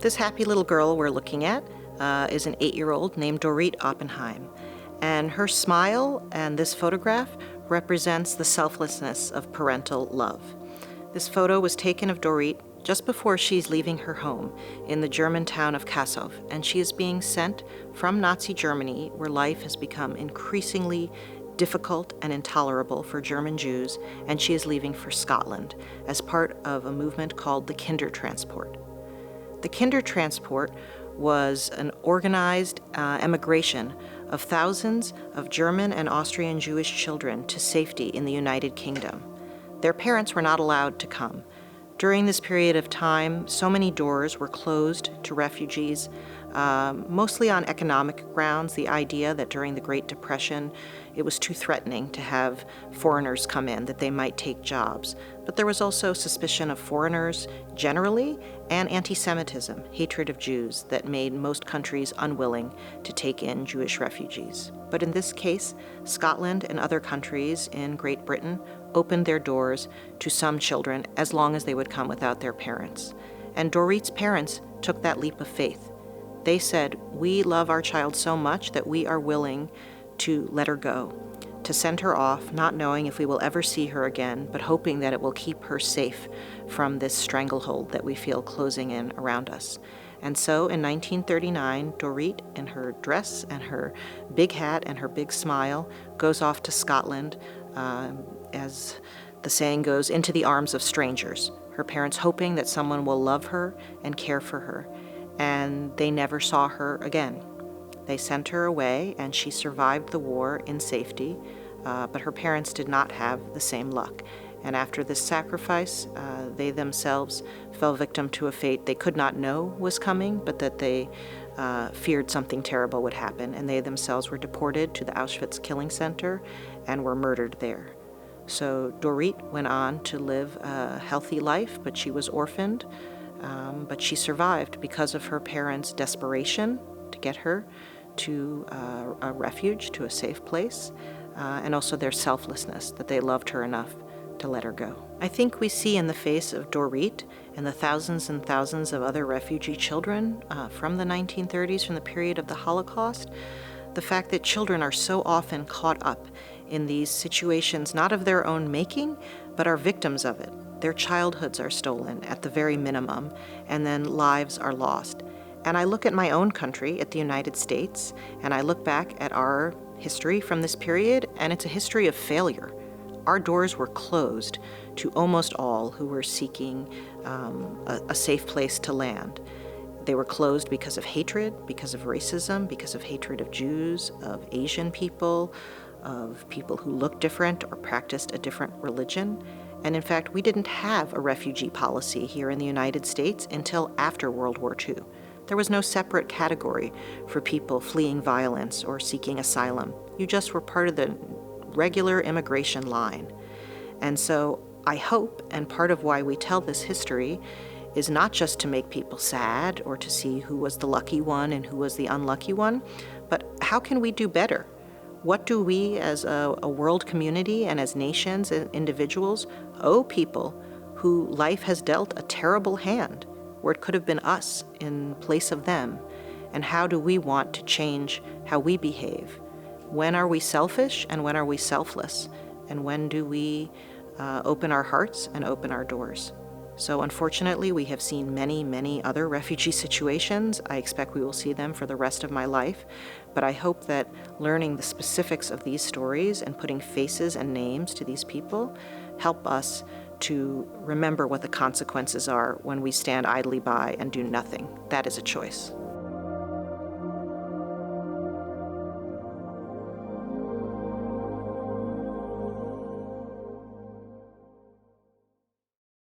This happy little girl we're looking at is an 8-year-old named Dorrith Oppenheim. And her smile and this photograph represents the selflessness of parental love. This photo was taken of Dorrith just before she's leaving her home in the German town of Kassow, and she is being sent from Nazi Germany, where life has become increasingly difficult and intolerable for German Jews, and she is leaving for Scotland as part of a movement called the Kindertransport. The Kindertransport was an organized emigration of thousands of German and Austrian Jewish children to safety in the United Kingdom. Their parents were not allowed to come. During this period of time, so many doors were closed to refugees, mostly on economic grounds, the idea that during the Great Depression it was too threatening to have foreigners come in, that they might take jobs. But there was also suspicion of foreigners generally and anti-Semitism, hatred of Jews, that made most countries unwilling to take in Jewish refugees. But in this case, Scotland and other countries in Great Britain opened their doors to some children as long as they would come without their parents. And Dorrith's parents took that leap of faith. They said, "We love our child so much that we are willing to let her go, to send her off, not knowing if we will ever see her again, but hoping that it will keep her safe from this stranglehold that we feel closing in around us." And so in 1939, Dorrith, in her dress and her big hat and her big smile, goes off to Scotland, as the saying goes, into the arms of strangers, her parents hoping that someone will love her and care for her. And they never saw her again. They sent her away, and she survived the war in safety, but her parents did not have the same luck. And after this sacrifice, they themselves fell victim to a fate they could not know was coming, but that they feared something terrible would happen, and they themselves were deported to the Auschwitz killing center and were murdered there. So Dorrith went on to live a healthy life, but she was orphaned, but she survived because of her parents' desperation to get her to a refuge, to a safe place, and also their selflessness, that they loved her enough to let her go. I think we see in the face of Dorrith and the thousands and thousands of other refugee children from the 1930s, from the period of the Holocaust, the fact that children are so often caught up in these situations, not of their own making, but are victims of it. Their childhoods are stolen at the very minimum, and then lives are lost. And I look at my own country, at the United States, and I look back at our history from this period, and it's a history of failure. Our doors were closed to almost all who were seeking a safe place to land. They were closed because of hatred, because of racism, because of hatred of Jews, of Asian people, of people who looked different or practiced a different religion. And in fact, we didn't have a refugee policy here in the United States until after World War II. There was no separate category for people fleeing violence or seeking asylum. You just were part of the regular immigration line. And so I hope, and part of why we tell this history, is not just to make people sad or to see who was the lucky one and who was the unlucky one, but how can we do better? What do we as a world community and as nations and individuals owe people who life has dealt a terrible hand, where it could have been us in place of them? And how do we want to change how we behave? When are we selfish and when are we selfless? And when do we open our hearts and open our doors? So unfortunately, we have seen many, many other refugee situations. I expect we will see them for the rest of my life. But I hope that learning the specifics of these stories and putting faces and names to these people help us to remember what the consequences are when we stand idly by and do nothing. That is a choice.